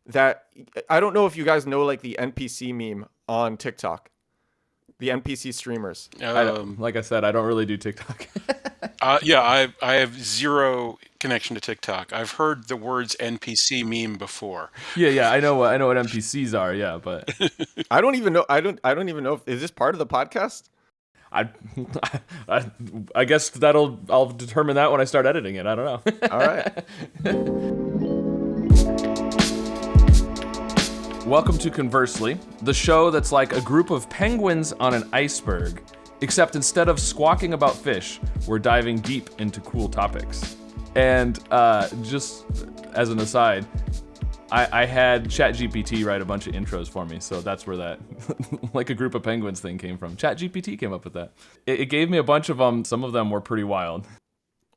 that I don't know if you guys know like the NPC meme on TikTok, the NPC streamers. Like I said, I don't really do TikTok. Yeah, I have zero connection to TikTok. I've heard the words NPC meme before. Yeah, I know what NPCs are. Yeah, but I don't even know. I don't even know if is this part of the podcast. I, I, I guess I'll determine that when I start editing it. I don't All right. know. Welcome to Conversely, the show that's like a group of penguins on an iceberg, except instead of squawking about fish, we're diving deep into cool topics. And just as an aside, I had ChatGPT write a bunch of intros for me, so that's where that like a group of penguins thing came from. ChatGPT came up with that. It gave me a bunch of them. Some of them were pretty wild.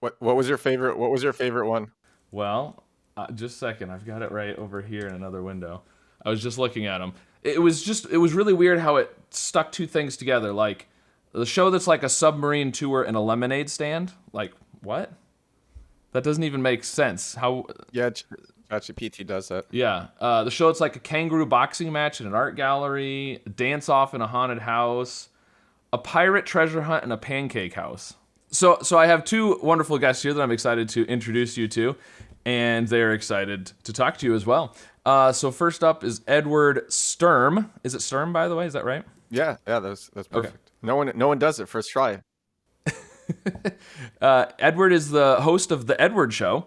What was your favorite? What was your favorite one? Well, just a second. I've got it right over here in another window. I was just looking at them. It was really weird how it stuck two things together. Like the show that's like a submarine tour and a lemonade stand. Like what? That doesn't even make sense. How? Yeah, ChatGPT does that. Yeah, the show it's like a kangaroo boxing match in an art gallery, a dance off in a haunted house, a pirate treasure hunt in a pancake house. So I have two wonderful guests here that I'm excited to introduce you to, and they're excited to talk to you as well. So first up is Edward Sturm. Is it Sturm, by the way? Is that right? Yeah, that's perfect. Okay. No one does it first try. Edward is the host of The Edward Show,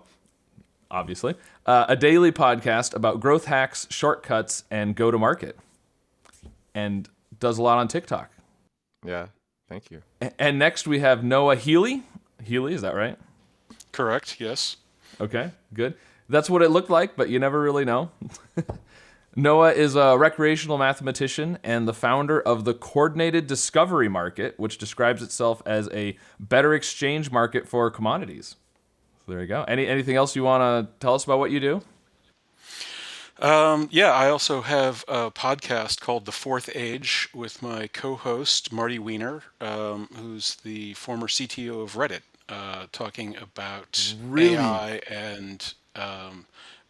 obviously, a daily podcast about growth hacks, shortcuts, and go-to-market, and does a lot on TikTok. Yeah, thank you. And next we have Noah Healy. Healy, is that right? Correct, yes. Okay, good. That's what it looked like, but you never really know. Noah is a recreational mathematician and the founder of the Coordinated Discovery Market, which describes itself as a better exchange market for commodities. So there you go. Anything else you want to tell us about what you do? Yeah, I also have a podcast called The Fourth Age with my co-host, Marty Wiener, who's the former CTO of Reddit, talking about Really? AI and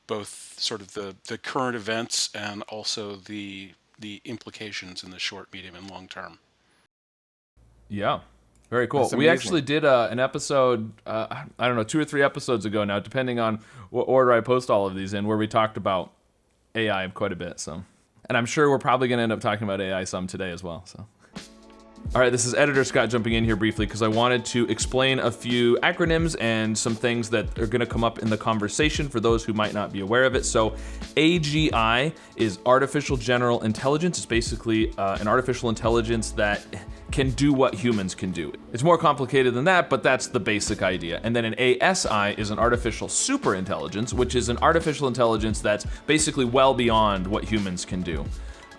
both sort of the current events and also the implications in the short, medium, and long term. Yeah, very cool. That's We amazing. actually did an episode, I don't know, 2 or 3 episodes ago now, depending on what order I post all of these in, where we talked about AI quite a bit. So, and I'm sure we're probably going to end up talking about AI some today as well. So. All right, this is Editor Scott jumping in here briefly because I wanted to explain a few acronyms and some things that are going to come up in the conversation for those who might not be aware of it. So AGI is Artificial General Intelligence. It's basically an artificial intelligence that can do what humans can do. It's more complicated than that, but that's the basic idea. And then an ASI is an Artificial Superintelligence, which is an artificial intelligence that's basically well beyond what humans can do.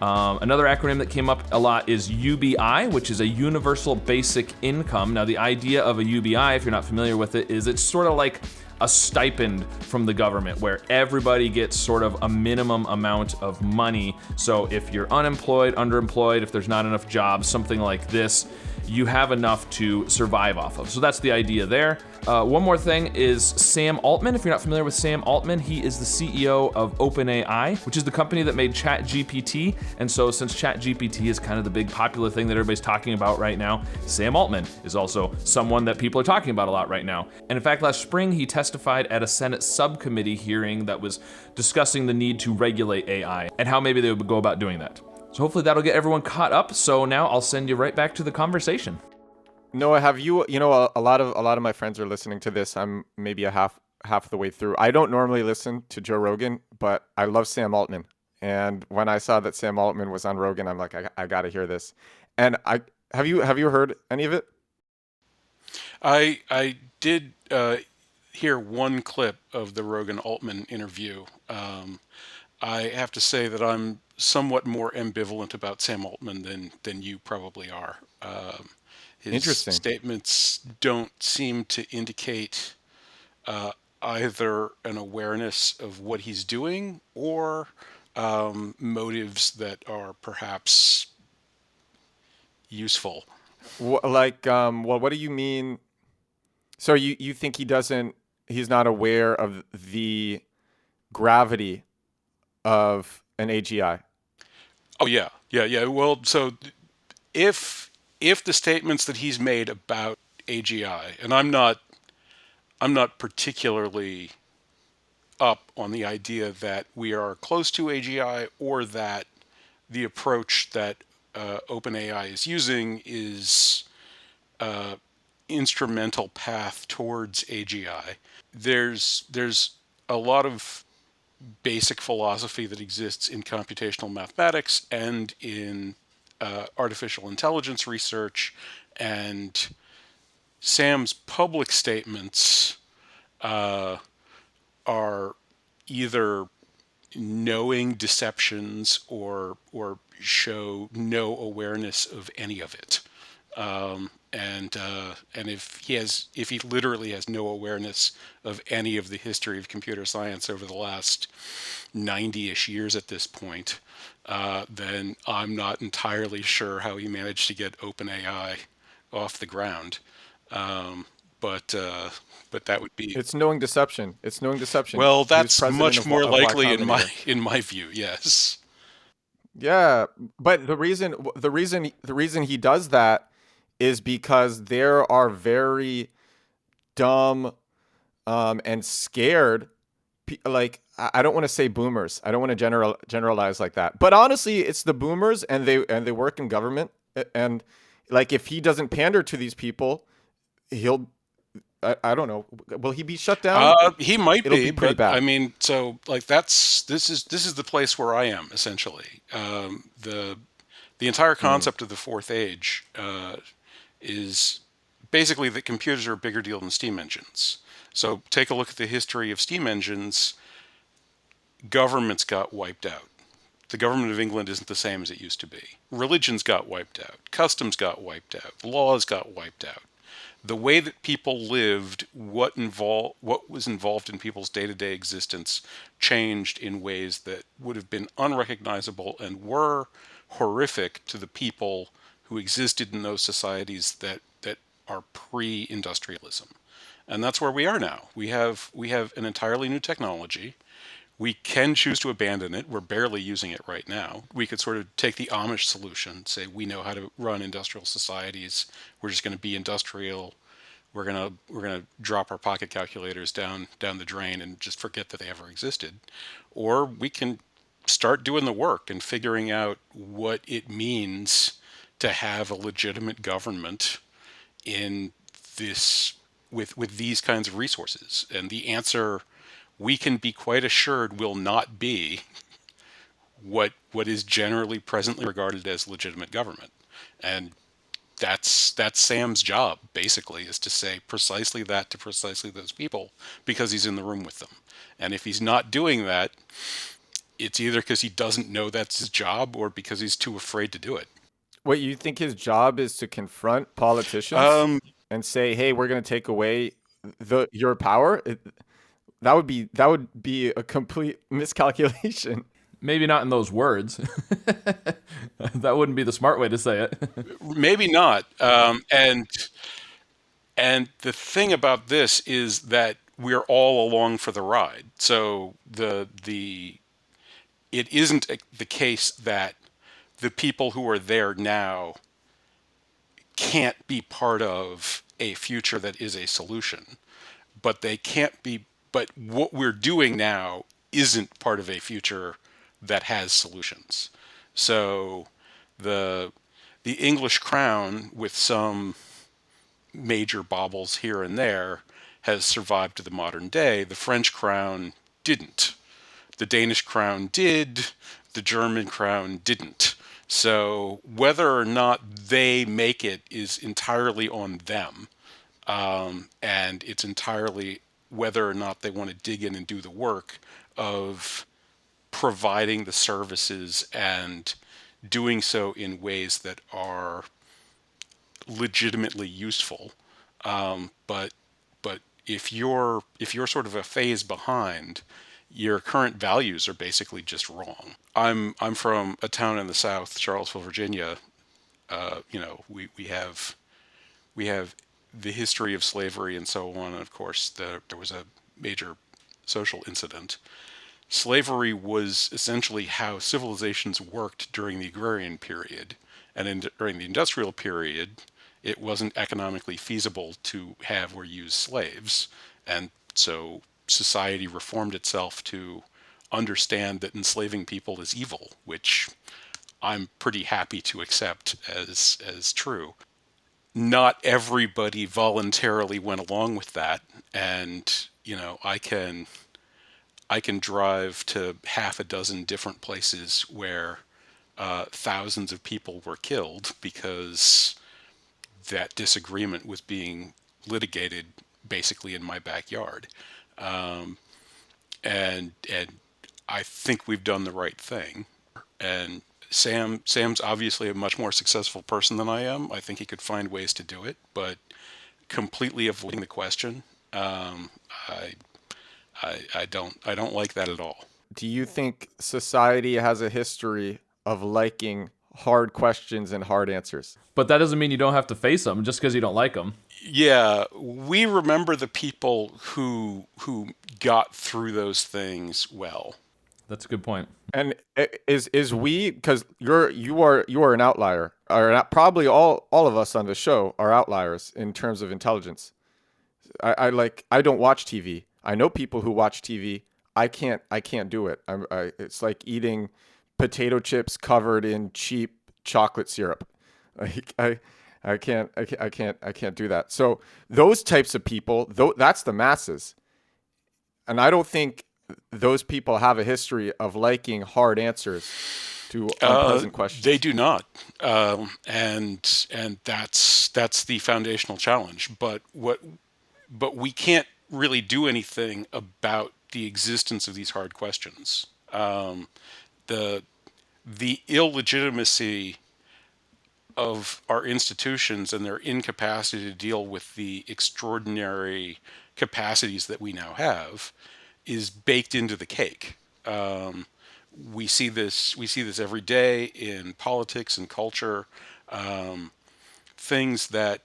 Another acronym that came up a lot is UBI, which is a Universal Basic Income. Now, the idea of a UBI, if you're not familiar with it, is it's sort of like a stipend from the government where everybody gets sort of a minimum amount of money. So if you're unemployed, underemployed, if there's not enough jobs, something like this, you have enough to survive off of. So that's the idea there. One more thing is Sam Altman. If you're not familiar with Sam Altman, he is the CEO of OpenAI, which is the company that made ChatGPT. And so since ChatGPT is kind of the big popular thing that everybody's talking about right now, Sam Altman is also someone that people are talking about a lot right now. And in fact, last spring, he testified at a Senate subcommittee hearing that was discussing the need to regulate AI and how maybe they would go about doing that. So hopefully that'll get everyone caught up. So now I'll send you right back to the conversation. Noah, have you? You know, a lot of my friends are listening to this. I'm maybe a half the way through. I don't normally listen to Joe Rogan, but I love Sam Altman. And when I saw that Sam Altman was on Rogan, I'm like, I got to hear this. And have you heard any of it? I did hear one clip of the Rogan Altman interview. I have to say that I'm somewhat more ambivalent about Sam Altman than you probably are. His Interesting. statements don't seem to indicate either an awareness of what he's doing or motives that are perhaps useful. Well, what do you mean? So you think he's not aware of the gravity of an AGI. Oh yeah, yeah, yeah. Well, so if if the statements that he's made about AGI, and I'm not particularly up on the idea that we are close to AGI or that the approach that OpenAI is using is instrumental path towards AGI. There's a lot of basic philosophy that exists in computational mathematics and in artificial intelligence research, and Sam's public statements are either knowing deceptions or show no awareness of any of it. And if he literally has no awareness of any of the history of computer science over the last 90-ish years at this point, then I'm not entirely sure how he managed to get OpenAI off the ground. Um, but uh, but that would be, It's knowing deception. It's knowing deception. well, He was that's president much of more Y likely in my Combinator. view. Yes. Yeah, but the reason he does that is because there are very dumb and scared like I don't want to say boomers. I don't want to generalize like that. But honestly, it's the boomers and they work in government and like if he doesn't pander to these people, he'll I don't know. Will he be shut down? He might It'll be, be pretty but I bad. mean, so like this is the place where I am essentially. The entire Mm. concept of the fourth age is basically that computers are a bigger deal than steam engines. So take a look at the history of steam engines. Governments got wiped out. The government of England isn't the same as it used to be. Religions got wiped out. Customs got wiped out. Laws got wiped out. The way that people lived, what was involved in people's day-to-day existence changed in ways that would have been unrecognizable and were horrific to the people who existed in those societies that are pre-industrialism. And that's where we are now. We have an entirely new technology. We can choose to abandon it. We're barely using it right now. We could sort of take the Amish solution, say we know how to run industrial societies. We're just going to be industrial. We're gonna drop our pocket calculators down the drain and just forget that they ever existed. Or we can start doing the work and figuring out what it means to have a legitimate government in this with these kinds of resources. And the answer, we can be quite assured, will not be what is generally presently regarded as legitimate government. And that's Sam's job basically, is to say precisely that to precisely those people because he's in the room with them. And if he's not doing that, it's either because he doesn't know that's his job or because he's too afraid to do it. What you think his job is to confront politicians Um, and say, "Hey, we're going to take away the your power"? That would be a complete miscalculation. Maybe not in those words. That wouldn't be the smart way to say it. Maybe not. And the thing about this is that we're all along for the ride. So the it isn't the case that the people who are there now can't be part of a future that is a solution, but they can't be. But what we're doing now isn't part of a future that has solutions. So the the English crown, with some major baubles here and there, has survived to the modern day. The French crown didn't. The Danish crown did. The German crown didn't. So whether or not they make it is entirely on them. And it's entirely whether or not they want to dig in and do the work of providing the services and doing so in ways that are legitimately useful. But if you're sort of a phase behind, your current values are basically just wrong. I'm from a town in the South, Charlottesville, Virginia. We have the history of slavery and so on, and of course there was a major social incident. slavery was essentially how civilizations worked during the agrarian period. And during the industrial period, it wasn't economically feasible to have or use slaves. And so society reformed itself to understand that enslaving people is evil, which I'm pretty happy to accept as true. Not everybody voluntarily went along with that, and I can drive to half a dozen different places where thousands of people were killed because that disagreement was being litigated basically in my backyard. And I think we've done the right thing. And Sam's obviously a much more successful person than I am. I think he could find ways to do it, but completely avoiding the question, I I don't like that at all. Do you think society has a history of liking hard questions and hard answers? But that doesn't mean you don't have to face them just because you don't like them. Yeah, we remember the people who got through those things well. That's a good point. And is we, because you are an outlier, or probably all of us on the show are outliers in terms of intelligence. I don't watch TV. I know people who watch TV. I can't do it. It's like eating potato chips covered in cheap chocolate syrup. Like, I can't do that. So those types of people, that's the masses. And I don't think those people have a history of liking hard answers to unpleasant questions. They do not, and that's the foundational challenge. But we can't really do anything about the existence of these hard questions. The the illegitimacy of our institutions and their incapacity to deal with the extraordinary capacities that we now have is baked into the cake. We see this every day in politics and culture. Things that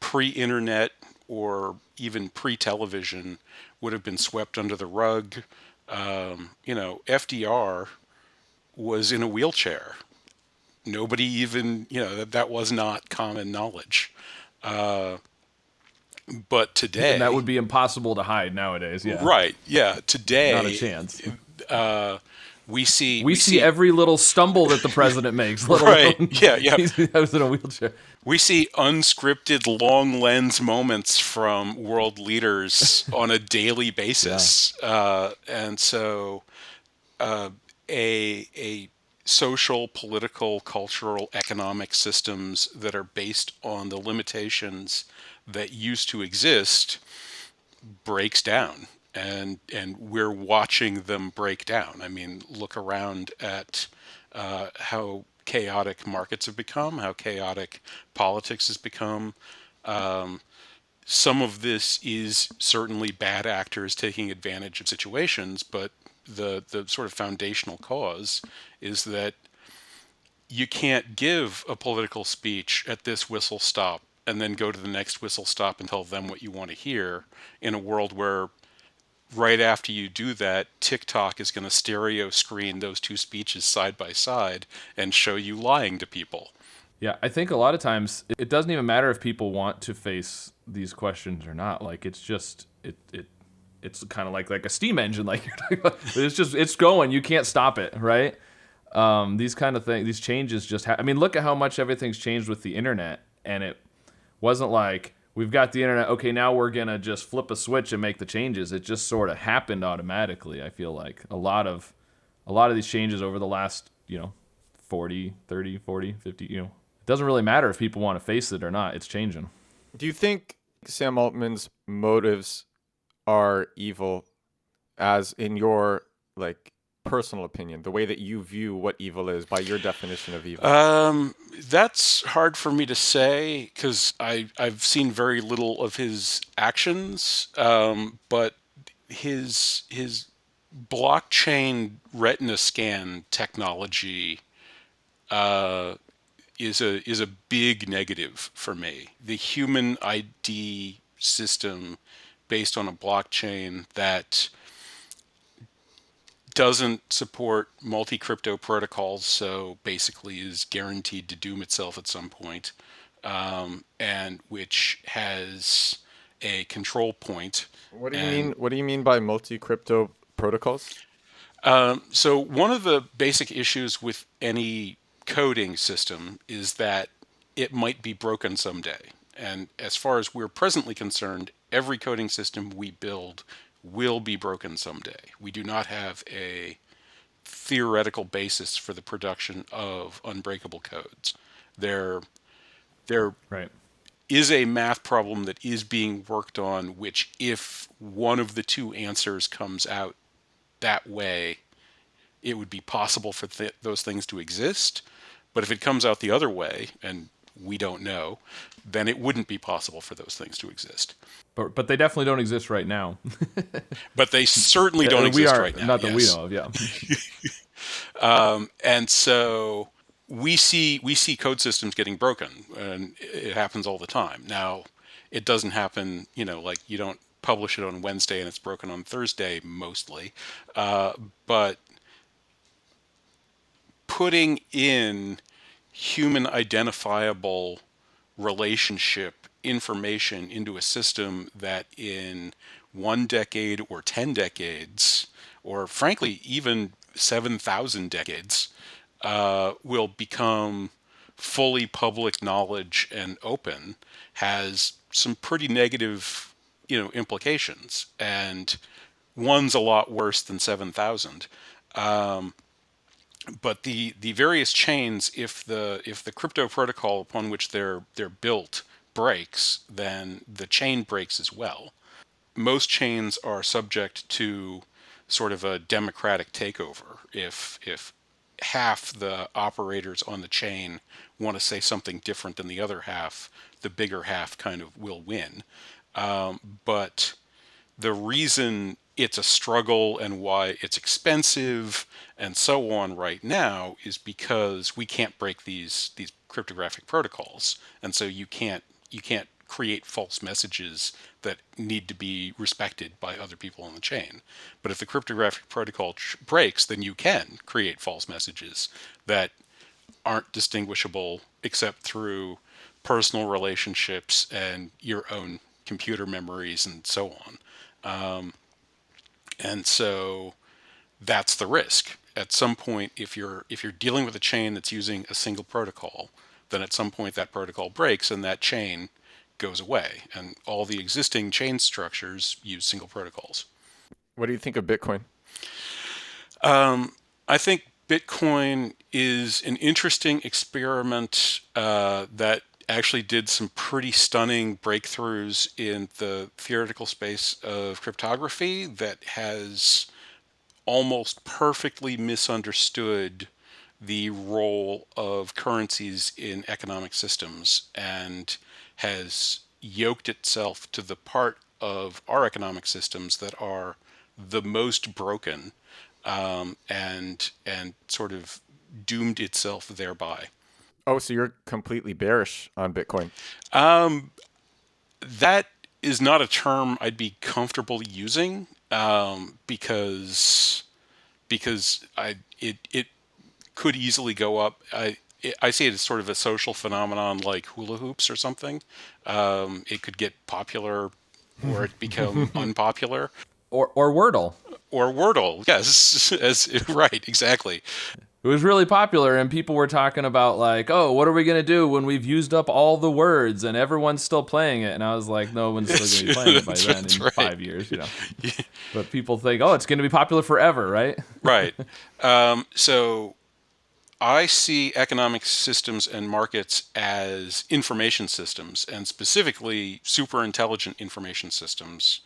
pre-internet or even pre-television would have been swept under the rug. FDR was in a wheelchair. Nobody even, that was not common knowledge. But And that today, would be impossible to hide nowadays. Yeah. right? Yeah, Not a today, chance. we see We see every little stumble that the president makes, let right. alone Yeah, yeah. I was in a wheelchair. We see unscripted long lens moments from world leaders on a daily basis, and so a social, political, cultural, economic systems that are based on the limitations that used to exist breaks down, and we're watching them break down. I mean, look around at how chaotic markets have become, how chaotic politics has become. Some of this is certainly bad actors taking advantage of situations, but the sort of foundational cause is that you can't give a political speech at this whistle stop and then go to the next whistle stop and tell them what you want to hear in a world where right after you do that, TikTok is going to stereo screen those two speeches side by side and show you lying to people. Yeah, I think a lot of times it doesn't even matter if people want to face these questions or not. Like it's just it's kind of like a steam engine, like you're talking about. It's going. You can't stop it, right? These kind of things, these changes just. I mean, look at how much everything's changed with the internet, and it wasn't like we've got the internet. Okay, now we're gonna just flip a switch and make the changes. It just sort of happened automatically. I feel like a lot of these changes over the last 40, 30, 40, 50. It doesn't really matter if people want to face it or not. It's changing. Do you think Sam Altman's motives are evil, as in your personal opinion, the way that you view what evil is by your definition of evil? That's hard for me to say because I've seen very little of his actions, but his blockchain retina scan technology is a big negative for me. The human ID system based on a blockchain that doesn't support multi-crypto protocols, so basically is guaranteed to doom itself at some point, and which has a control point. What do you mean? And What do you mean by multi-crypto protocols? so one of the basic issues with any coding system is that it might be broken someday. And as far as we're presently concerned, every coding system we build will be broken someday. We do not have a theoretical basis for the production of unbreakable codes. There, there Right. is a math problem that is being worked on, which, if one of the two answers comes out that way, it would be possible for those things to exist. But if it comes out the other way, and we don't know, then it wouldn't be possible for those things to exist. But they definitely don't exist right now. But they certainly don't We exist are right now. not that we Yes. know of. Yeah. And so we see code systems getting broken, and it happens all the time. Now, it doesn't happen, like you don't publish it on Wednesday and it's broken on Thursday mostly, but putting in human identifiable relationship information into a system that in 1 decade or 10 decades, or frankly, even 7,000 decades, will become fully public knowledge and open, has some pretty negative, implications. And one's a lot worse than 7,000. But the various chains, if the crypto protocol upon which they're built breaks, then the chain breaks as well. Most chains are subject to sort of a democratic takeover. If half the operators on the chain want to say something different than the other half, the bigger half kind of will win. But the reason it's a struggle and why it's expensive and so on right now is because we can't break these cryptographic protocols, and so you can't create false messages that need to be respected by other people on the chain. But if the cryptographic protocol breaks, then you can create false messages that aren't distinguishable except through personal relationships and your own computer memories and so on. And so that's the risk. At some point, if you're dealing with a chain that's using a single protocol, then at some point that protocol breaks and that chain goes away. And all the existing chain structures use single protocols. What do you think of Bitcoin? I think Bitcoin is an interesting experiment that actually did some pretty stunning breakthroughs in the theoretical space of cryptography that has almost perfectly misunderstood the role of currencies in economic systems and has yoked itself to the part of our economic systems that are the most broken, and sort of doomed itself thereby. Oh, so you're completely bearish on Bitcoin. That is not a term I'd be comfortable using, because it could easily go up. I see it as sort of a social phenomenon like hula hoops or something. It could get popular or it become unpopular. Or Wordle. Or Wordle, yes, as right, exactly. It was really popular, and people were talking about like, "Oh, what are we gonna do when we've used up all the words and everyone's still playing it?" And I was like, "No one's still gonna be playing it by then That's in right. 5 years." But people think, "Oh, it's gonna be popular forever, right?" Right. So I see economic systems and markets as information systems, and specifically super intelligent information systems.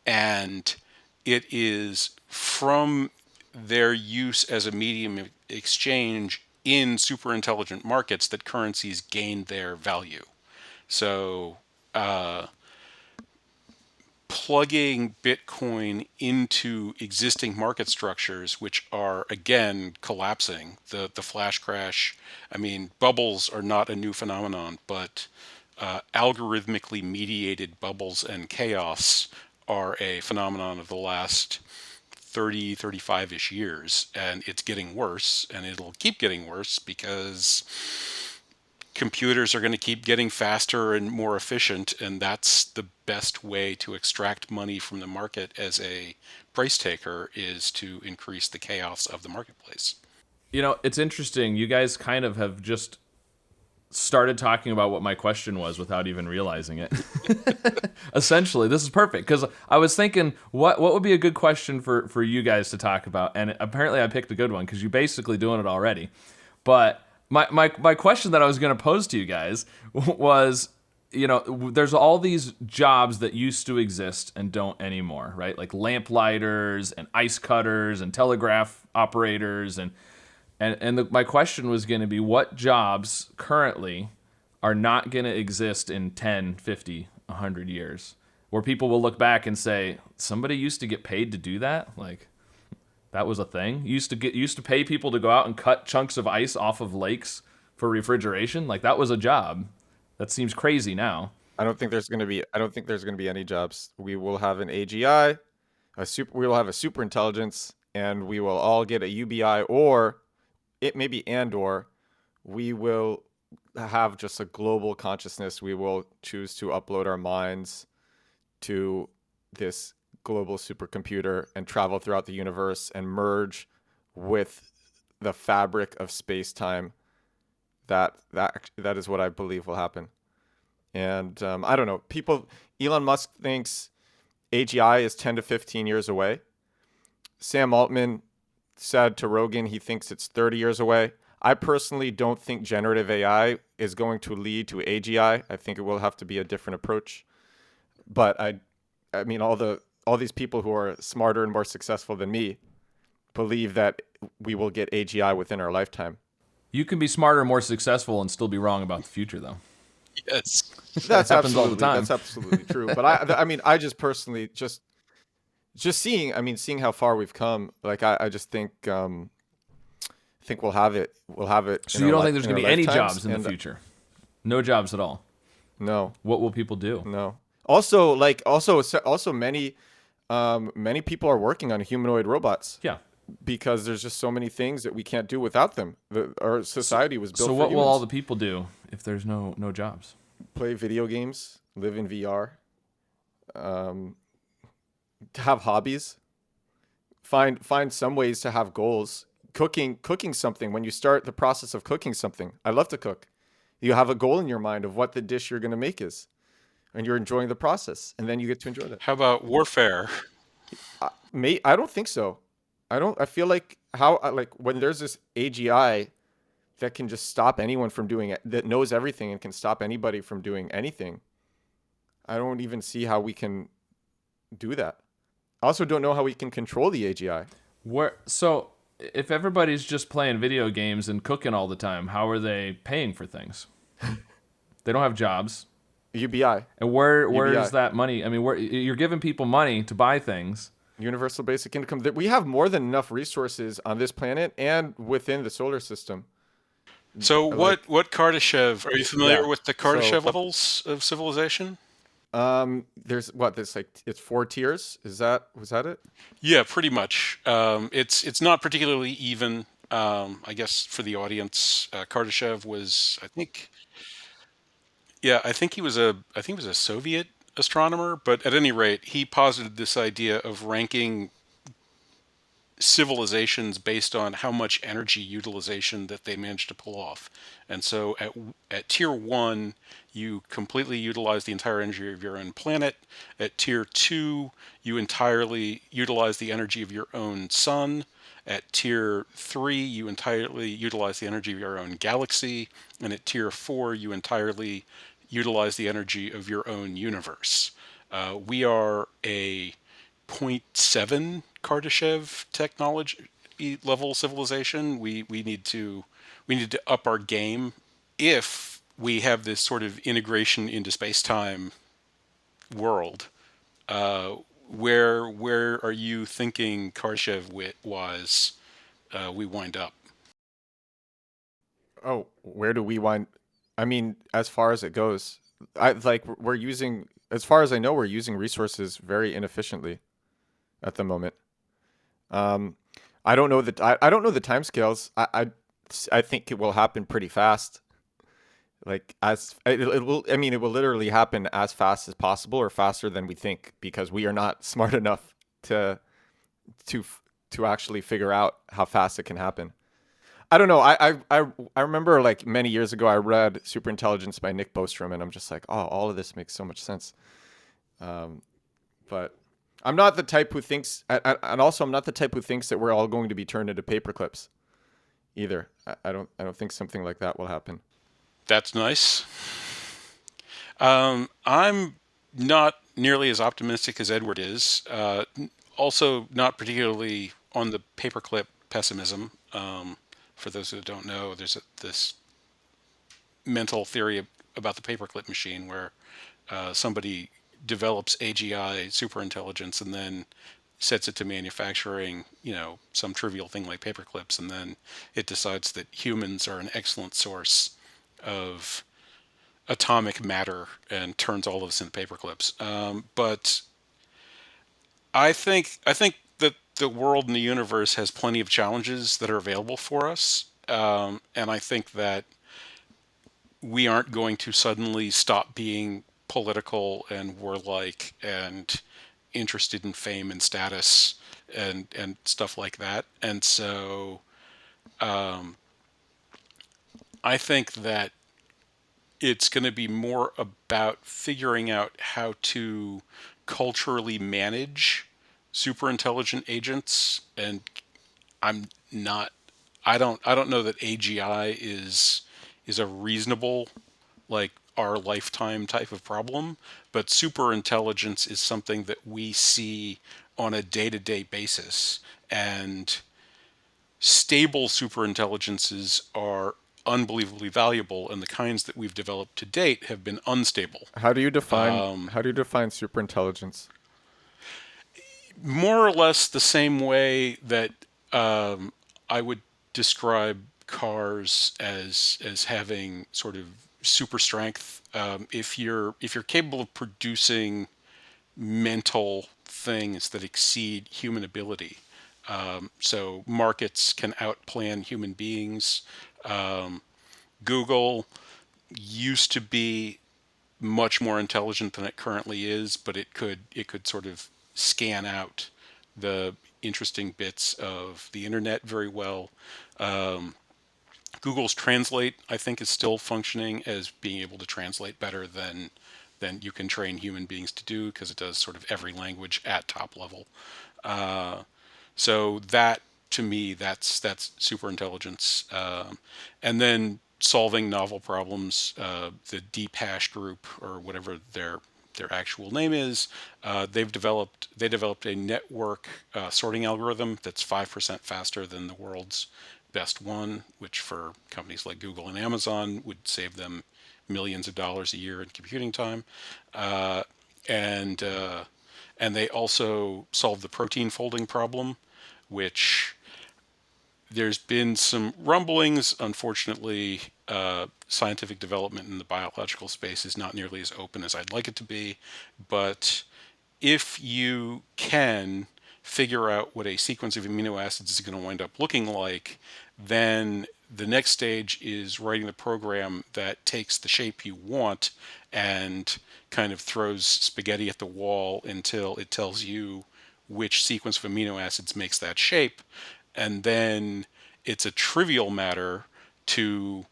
And it is from their use as a medium of exchange in super intelligent markets that currencies gain their value. So plugging Bitcoin into existing market structures, which are again collapsing, the flash crash. I mean, bubbles are not a new phenomenon, but algorithmically mediated bubbles and chaos are a phenomenon of the last 30, 35-ish years, and it's getting worse, and it'll keep getting worse because computers are going to keep getting faster and more efficient, and that's the best way to extract money from the market as a price taker, is to increase the chaos of the marketplace. It's interesting. You guys kind of have just started talking about what my question was without even realizing it. Essentially, this is perfect because I was thinking, what would be a good question for you guys to talk about, and apparently I picked a good one because you're basically doing it already. But my question that I was going to pose to you guys was, there's all these jobs that used to exist and don't anymore, right? Like lamplighters and ice cutters and telegraph operators my question was going to be, what jobs currently are not going to exist in 10, 50, 100 years, where people will look back and say, somebody used to get paid to do that? Like, that was a thing? You used to pay people to go out and cut chunks of ice off of lakes for refrigeration? Like, that was a job. That seems crazy now. I don't think there's going to be. I don't think there's going to be any jobs. We will have an AGI, We will have a super intelligence, and we will all get a UBI, or it maybe or we will have just a global consciousness. We will choose to upload our minds to this global supercomputer and travel throughout the universe and merge with the fabric of space-time. That is what I believe will happen. And I don't know. Elon Musk thinks AGI is 10 to 15 years away. Sam Altman said to Rogan he thinks it's 30 years away. I personally don't think generative AI is going to lead to AGI. I think it will have to be a different approach. But I mean, all these people who are smarter and more successful than me believe that we will get AGI within our lifetime. You can be smarter and more successful and still be wrong about the future, though. Yes, That's happens all the absolutely time. That's absolutely true. But I mean, I just personally just seeing how far we've come. Like I just think we'll have it. We'll have it. So you don't think there's going to be any lifetimes, jobs in the future? No jobs at all. No. What will people do? No. Also, many people are working on humanoid robots. Yeah. Because there's just so many things that we can't do without them. Our society was built. So for what will humans. all the people do if there's no jobs? Play video games, live in VR, have hobbies, find some ways to have goals. Cooking something. When you start the process of cooking something, I love to cook. You have a goal in your mind of what the dish you're going to make is, and you're enjoying the process, and then you get to enjoy that. How about warfare? I don't think so. I feel like when there's this AGI that can just stop anyone from doing it, that knows everything and can stop anybody from doing anything, I don't even see how we can do that. I also don't know how we can control the AGI. So if everybody's just playing video games and cooking all the time, how are they paying for things? They don't have jobs. UBI. And where is that money? I mean, you're giving people money to buy things. Universal basic income. We have more than enough resources on this planet and within the solar system. So what Kardashev, are you familiar with the Kardashev levels of civilization? There's it's 4 tiers. Was that it? Yeah, pretty much. It's not particularly even. I guess for the audience, Kardashev was, I think he was a Soviet astronomer, but at any rate, he posited this idea of ranking civilizations based on how much energy utilization that they managed to pull off. And so at tier 1, you completely utilize the entire energy of your own planet. At tier 2, you entirely utilize the energy of your own sun. At tier 3, you entirely utilize the energy of your own galaxy. And at tier 4, you entirely utilize the energy of your own universe. We are a 0.7 Kardashev technology level civilization. We need to up our game if we have this sort of integration into space-time world. Where are you thinking Kardashev wise we wind up? Oh, where do we wind? I mean, as far as it goes, we're using, as far as I know, we're using resources very inefficiently at the moment. I don't know I don't know the timescales. I think it will happen pretty fast. Like it will. I mean, it will literally happen as fast as possible, or faster than we think, because we are not smart enough to to to actually figure out how fast it can happen. I don't know. I remember like many years ago I read Superintelligence by Nick Bostrom, and I'm just like, oh, all of this makes so much sense. Um, but I'm not the type who thinks, and also I'm not the type who thinks that we're all going to be turned into paper clips either. I don't think something like that will happen. That's nice. I'm not nearly as optimistic as Edward is. Also, not particularly on the paperclip pessimism. For those who don't know, there's this mental theory about the paperclip machine where somebody develops AGI superintelligence and then sets it to manufacturing, some trivial thing like paperclips, and then it decides that humans are an excellent source of atomic matter and turns all of us into paperclips. But I think that the world and the universe has plenty of challenges that are available for us, and I think that we aren't going to suddenly stop being political and warlike and interested in fame and status and stuff like that. And so I think that it's going to be more about figuring out how to culturally manage super intelligent agents. And I'm not I don't know that AGI is a reasonable, like, our lifetime type of problem, but super intelligence is something that we see on a day-to-day basis, and stable super intelligences are unbelievably valuable, and the kinds that we've developed to date have been unstable. How do you define superintelligence? More or less the same way that I would describe cars as having sort of super strength. If you're capable of producing mental things that exceed human ability, so markets can outplan human beings. Google used to be much more intelligent than it currently is, but it could sort of scan out the interesting bits of the internet very well. Google's Translate, I think, is still functioning as being able to translate better than you can train human beings to do, because it does sort of every language at top level. So that, to me, that's super intelligence. And then solving novel problems. The Deep Hash group, or whatever their actual name is, they developed a network sorting algorithm that's 5% faster than the world's best one, which for companies like Google and Amazon would save them millions of dollars a year in computing time. And and they also solved the protein folding problem, which there's been some rumblings. Unfortunately, scientific development in the biological space is not nearly as open as I'd like it to be. But if you can figure out what a sequence of amino acids is going to wind up looking like, then the next stage is writing the program that takes the shape you want and kind of throws spaghetti at the wall until it tells you which sequence of amino acids makes that shape. And then it's a trivial matter to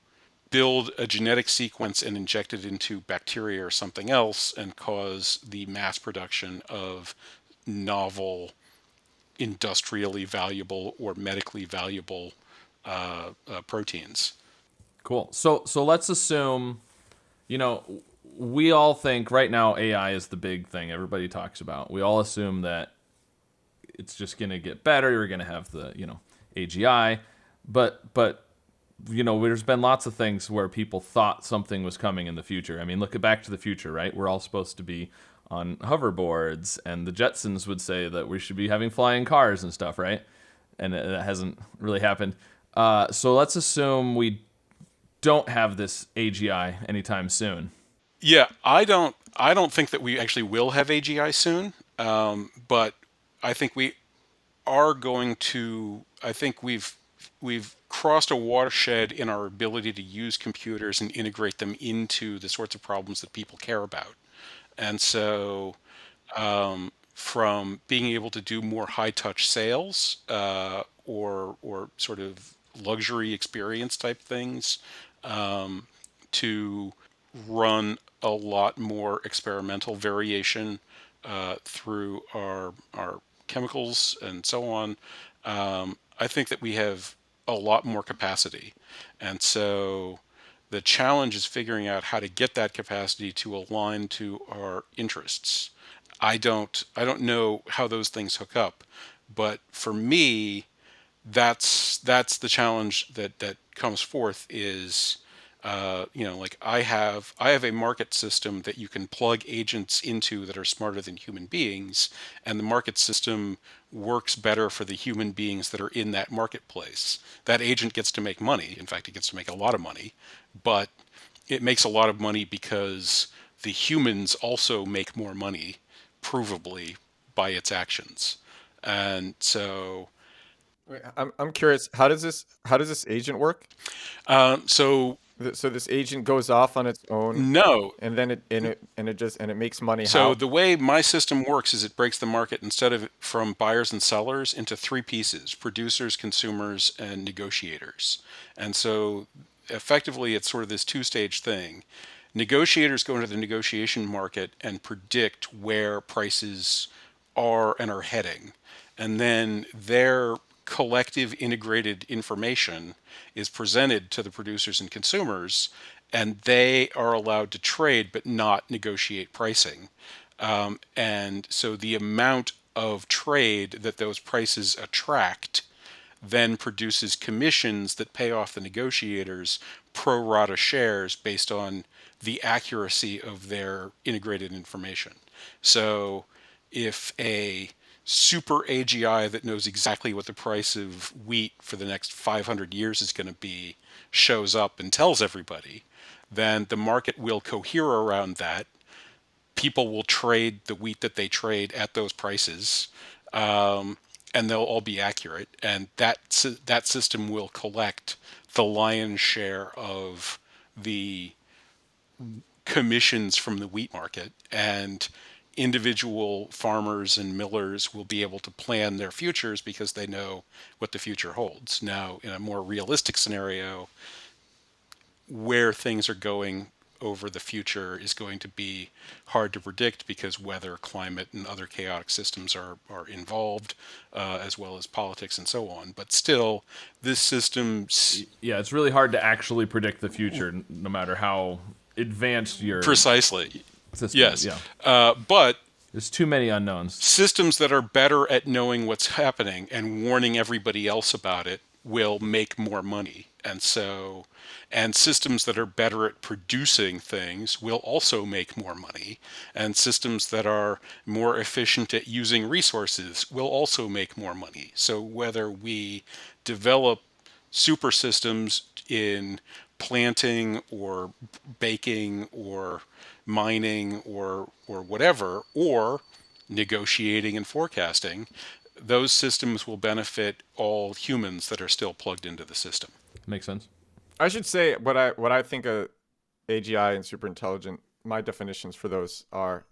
build a genetic sequence and inject it into bacteria or something else and cause the mass production of novel, industrially valuable or medically valuable proteins. Cool. So let's assume, you know, we all think right now AI is the big thing everybody talks about. We all assume that it's just going to get better. You're going to have the, AGI, but there's been lots of things where people thought something was coming in the future. I mean, look at Back to the Future, right? We're all supposed to be on hoverboards, and the Jetsons would say that we should be having flying cars and stuff, right? And it hasn't really happened. So let's assume we don't have this AGI anytime soon. Yeah, I don't think that we actually will have AGI soon, but I think are going to, I think we've crossed a watershed in our ability to use computers and integrate them into the sorts of problems that people care about. And so, from being able to do more high touch sales, or sort of luxury experience type things, to run a lot more experimental variation through our chemicals and so on. I think that we have a lot more capacity, and so the challenge is figuring out how to get that capacity to align to our interests. I don't know how those things hook up, but for me, that's the challenge that comes forth is, like I have a market system that you can plug agents into that are smarter than human beings, and the market system works better for the human beings that are in that marketplace. That agent gets to make money. In fact, it gets to make a lot of money, but it makes a lot of money because the humans also make more money, provably, by its actions. And so, Wait, I'm curious. How does this agent work? so So this agent goes off on its own, no. and then it makes money. So How? the way my system works is it breaks the market instead of from buyers and sellers into three pieces: producers, consumers, and negotiators. And so effectively it's sort of this two-stage thing. Negotiators go into the negotiation market and predict where prices are and are heading. And then their collective integrated information is presented to the producers and consumers, and they are allowed to trade but not negotiate pricing. And so the amount of trade that those prices attract then produces commissions that pay off the negotiators pro rata shares based on the accuracy of their integrated information. So if a super AGI that knows exactly what the price of wheat for the next 500 years is going to be shows up and tells everybody, then the market will cohere around that. People will trade the wheat that they trade at those prices, and they'll all be accurate. And that system will collect the lion's share of the commissions from the wheat market, and individual farmers and millers will be able to plan their futures because they know what the future holds. Now, in a more realistic scenario, where things are going over the future is going to be hard to predict because weather, climate, and other chaotic systems are involved, as well as politics and so on. But still, this system's Yeah, it's really hard to actually predict the future, no matter how advanced your precisely. system is. Yes. Yeah, But there's too many unknowns. systems that are better at knowing what's happening and warning everybody else about it will make more money. And systems that are better at producing things will also make more money. And systems that are more efficient at using resources will also make more money. So whether we develop super systems in planting or baking or mining or whatever, or negotiating and forecasting, those systems will benefit all humans that are still plugged into the system. Makes sense. I should say what I think of AGI and super intelligent. My definitions for those are,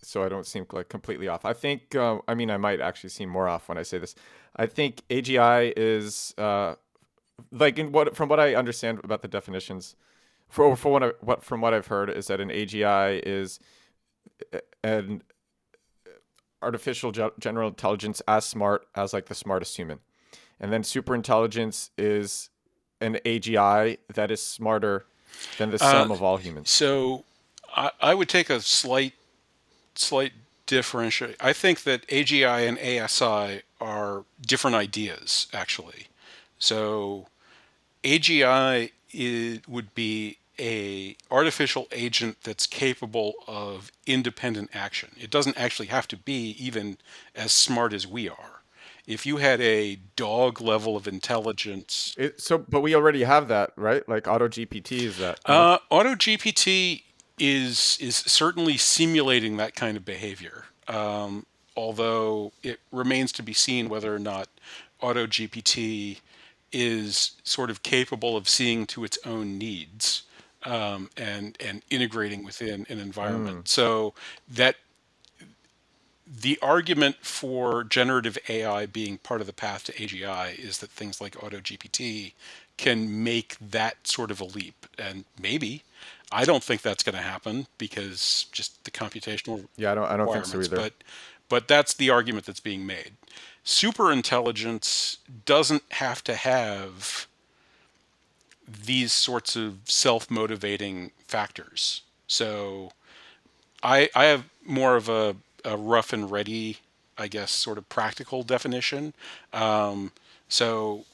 so I don't seem like completely off. I think I mean I might actually seem more off when I say this. I think AGI is like in what from what I understand about the definitions, for what from what I've heard is that an AGI is an artificial general intelligence as smart as like the smartest human, and then super intelligence is an AGI that is smarter than the Uh, sum of all humans. so I would take a slight differentiate. I think that AGI and ASI are different ideas, actually. So AGI would be a artificial agent that's capable of independent action. It doesn't actually have to be even as smart as we are. If you had a dog level of intelligence, But we already have that, right? Like Auto GPT is that, no? Auto GPT is certainly simulating that kind of behavior. although it remains to be seen whether or not AutoGPT is sort of capable of seeing to its own needs, and integrating within an environment. Mm. So that the argument for generative AI being part of the path to AGI is that things like AutoGPT can make that sort of a leap. And maybe, I don't think that's going to happen because just the computational Yeah, I don't think so requirements, either. but that's the argument that's being made. Super intelligence doesn't have to have these sorts of self-motivating factors. So I have more of a rough and ready, I guess, sort of practical definition. So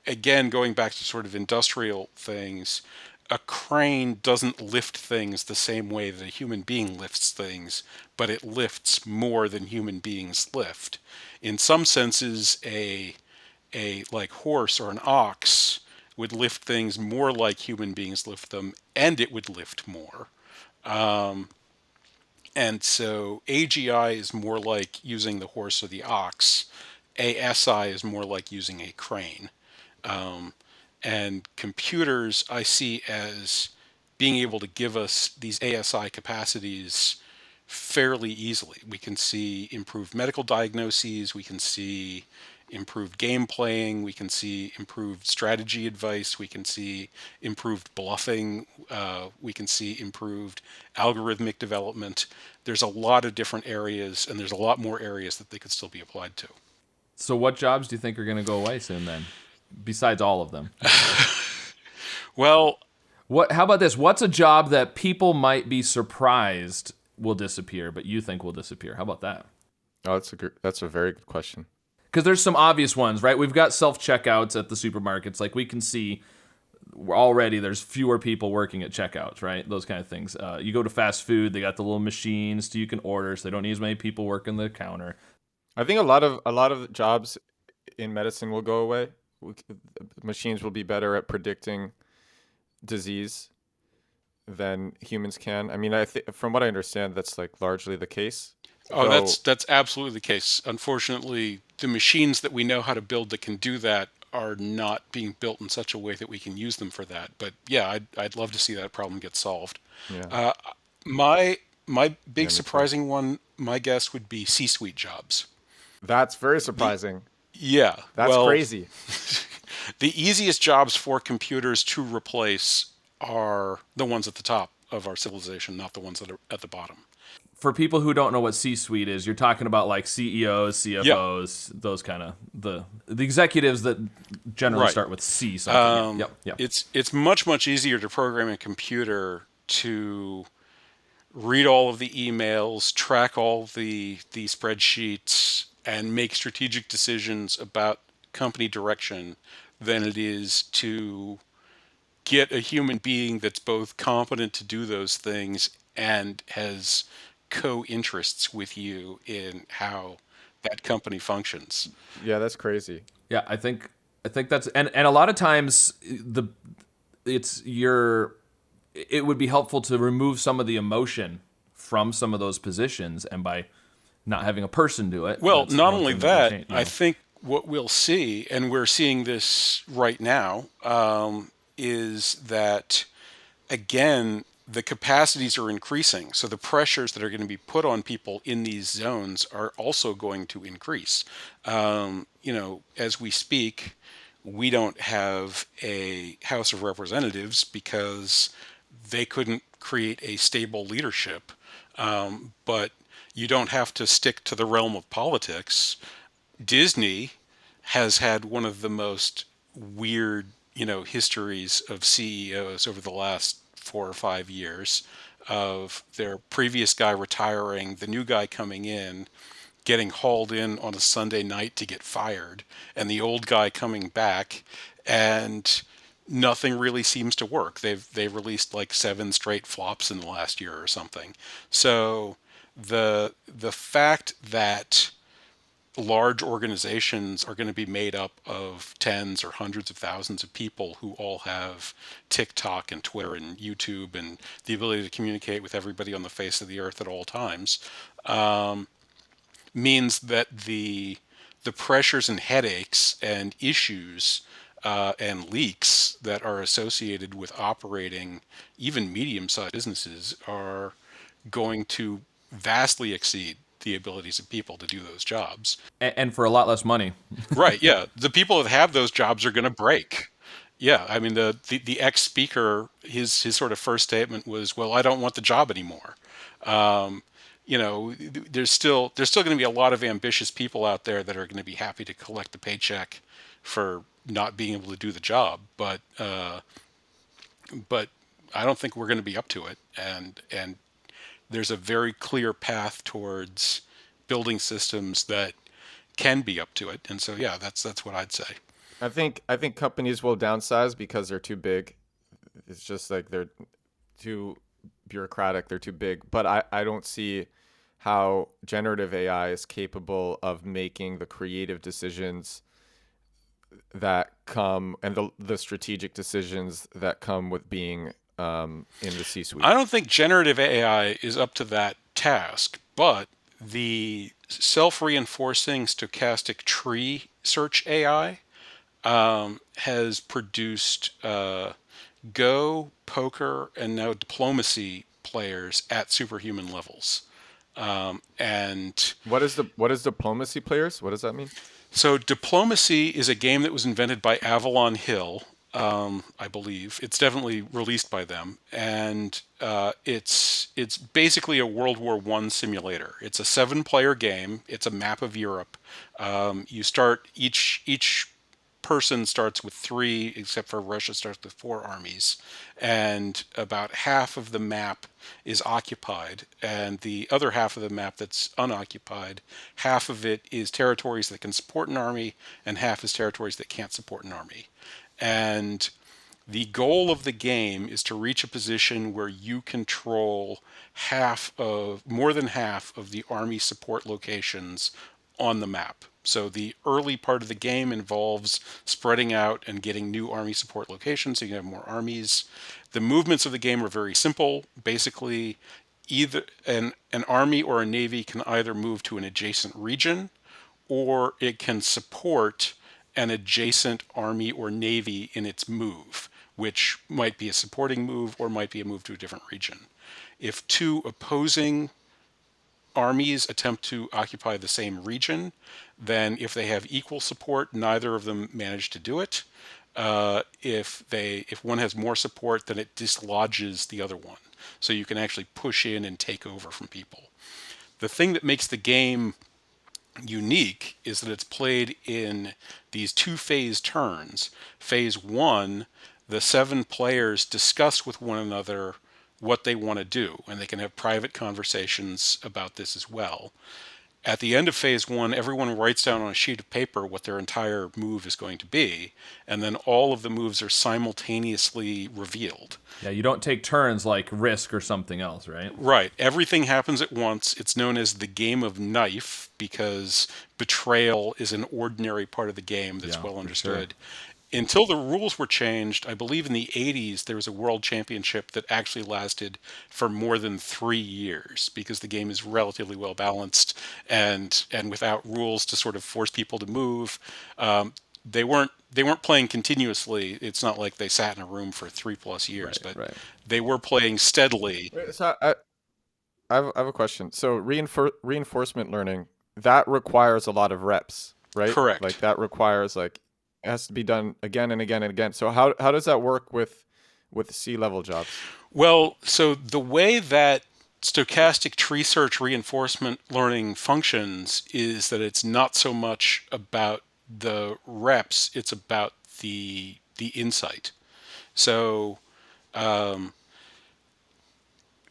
again, going back to sort of industrial things, a crane doesn't lift things the same way that a human being lifts things, but it lifts more than human beings lift. In some senses, a like horse or an ox would lift things more like human beings lift them, and it would lift more. And so AGI is more like using the horse or the ox. ASI is more like using a crane. And computers I see as being able to give us these ASI capacities fairly easily. We can see improved medical diagnoses, we can see improved game playing, we can see improved strategy advice, we can see improved bluffing, we can see improved algorithmic development. There's a lot of different areas, and there's a lot more areas that they could still be applied to. So what jobs do you think are going to go away soon then? Besides all of them. Well, What how about this? What's a job that people might be surprised will disappear, but you think will disappear? How about that? Oh, that's a very good question. Because there's some obvious ones, right? We've got self checkouts at the supermarkets. Like we can see already there's fewer people working at checkouts, right? Those kind of things. You go to fast food, they got the little machines so you can order, so they don't need as many people working the counter. I think a lot of jobs in medicine will go away. Machines will be better at predicting disease than humans can. I mean, from what I understand, that's like largely the case. oh, Though, that's absolutely the case. Unfortunately, the machines that we know how to build that can do that are not being built in such a way that we can use them for that. But yeah, I'd love to see that problem get solved. yeah, Uh, my my yeah, big me too. surprising one, my guess would be C-suite jobs. That's very The surprising. Yeah, That's well, crazy. the easiest jobs for computers to replace are the ones at the top of our civilization, not the ones that are at the bottom. For people who don't know what C-suite is, you're talking about like CEOs, Yeah, CFOs, those kind of the executives that generally right. start with C something. Yeah, yep, yep. It's much easier to program a computer to read all of the emails, track all the spreadsheets, and make strategic decisions about company direction than it is to get a human being that's both competent to do those things and has co-interests with you in how that company functions. Yeah, that's crazy. Yeah, I think that's and a lot of times the it's your it would be helpful to remove some of the emotion from some of those positions, and by not having a person do it, Well, that's not one only thing that would that, change. I think what we'll see, and we're seeing this right now, is that again, the capacities are increasing. So the pressures that are going to be put on people in these zones are also going to increase. As we speak, we don't have a House of Representatives because they couldn't create a stable leadership. But you don't have to stick to the realm of politics. Disney has had one of the most weird, histories of CEOs over the last 4 or 5 years, of their previous guy retiring, the new guy coming in, getting hauled in on a Sunday night to get fired, and the old guy coming back, and nothing really seems to work. They've released like 7 straight flops in the last year or something. So the fact that large organizations are going to be made up of tens or hundreds of thousands of people who all have TikTok and Twitter and YouTube and the ability to communicate with everybody on the face of the earth at all times means that the pressures and headaches and issues and leaks that are associated with operating even medium-sized businesses are going to vastly exceed the abilities of people to do those jobs. And for a lot less money. Right, yeah. The people that have those jobs are going to break. Yeah, I mean the ex speaker, his sort of first statement was, "Well, I don't want the job anymore." Um, there's still going to be a lot of ambitious people out there that are going to be happy to collect the paycheck for not being able to do the job, but I don't think we're going to be up to it. And there's a very clear path towards building systems that can be up to it. And so yeah, that's what I'd say. I think companies will downsize because they're too big. It's just like they're too bureaucratic, they're too big. But I don't see how generative AI is capable of making the creative decisions that come and the strategic decisions that come with being in the C-suite. I don't think generative AI is up to that task, but the self-reinforcing stochastic tree search AI has produced Go, poker, and now diplomacy players at superhuman levels. And What is diplomacy players? What does that mean? so diplomacy is a game that was invented by Avalon Hill, I believe. It's definitely released by them, and it's basically a World War One simulator. It's a seven-player game. It's a map of Europe. You start each person starts with three, except for Russia starts with four armies, and about half of the map is occupied, and the other half of the map that's unoccupied, half of it is territories that can support an army, and half is territories that can't support an army. And the goal of the game is to reach a position where you control more than half of the army support locations on the map. So the early part of the game involves spreading out and getting new army support locations so you can have more armies. The movements of the game are very simple. Basically, either an army or a navy can either move to an adjacent region or it can support an adjacent army or navy in its move, which might be a supporting move or might be a move to a different region. If two opposing armies attempt to occupy the same region, then if they have equal support, neither of them manage to do it. If one has more support, then it dislodges the other one. So you can actually push in and take over from people. The thing that makes the game unique is that it's played in these two-phase turns. Phase one, the seven players discuss with one another what they want to do, and they can have private conversations about this as well. At the end of phase one, everyone writes down on a sheet of paper what their entire move is going to be, and then all of the moves are simultaneously revealed. Yeah, you don't take turns like Risk or something else, right? Right. Everything happens at once. It's known as the game of knife because betrayal is an ordinary part of the game that's Yeah, well for sure. understood. Until the rules were changed, I believe in the 80s, there was a world championship that actually lasted for more than 3 years because the game is relatively well balanced and without rules to sort of force people to move. They weren't playing continuously. It's not like they sat in a room for 3+ years, Right, but right. they were playing steadily. So I have a question. So reinforcement learning that requires a lot of reps, right? Like Correct. that requires like it has to be done again and again and again. So how does that work with C-level jobs? Well, so the way that stochastic tree search reinforcement learning functions is that it's not so much about the reps, it's about the insight. So